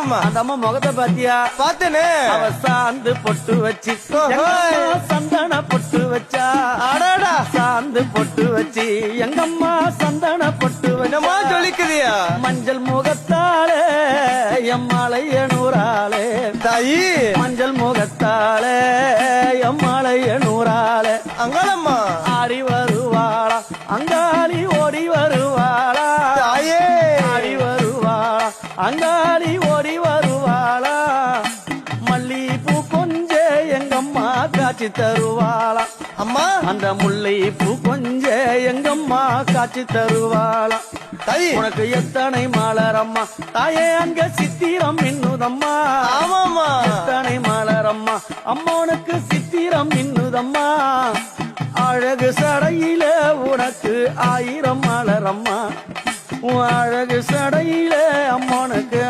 ஆமாமா. அந்த அம்மா முகத்தை பாத்தியா? பாத்தேனே. அவ சாந்து பொட்டு வச்சு சந்தன பொட்டு வச்சா. அடாடா. சாந்து பொட்டு வச்சு எங்கம்மா சந்தன பொட்டு என்னமா வச்சா. சொல்லிக்குதியா? மஞ்சள் முகத்தாலே எம்மாளைய நூறாலே. தாயி மஞ்சள் முகத்தாலே எம்மாளைய நூறாலே. அங்காளம்மா ஆடி வருவாளா அங்காளி ஓடி வருவாளா. தாயே ஆடி வருவாளா அங்காளி ஓடி வருவாளா. மல்லிப்பூ கொஞ்ச எங்கம்மா காட்சி தருவாளா. அம்மா அந்த முல்லை பூ கொஞ்ச எங்கம்மா காட்சி தருவாளா. தாயி உனக்கு எத்தனை மலரம்மா தாயே அங்க சித்திரம் இன்னுதம்மா. ஆமாமா. எத்தனை மலரம்மா அம்மனுக்கு சித்திரம் இன்னுதம்மா. அழகு சடையில உனக்கு 1000 மலரம்மா. உன் அழகு சடையில அம்மனுக்கு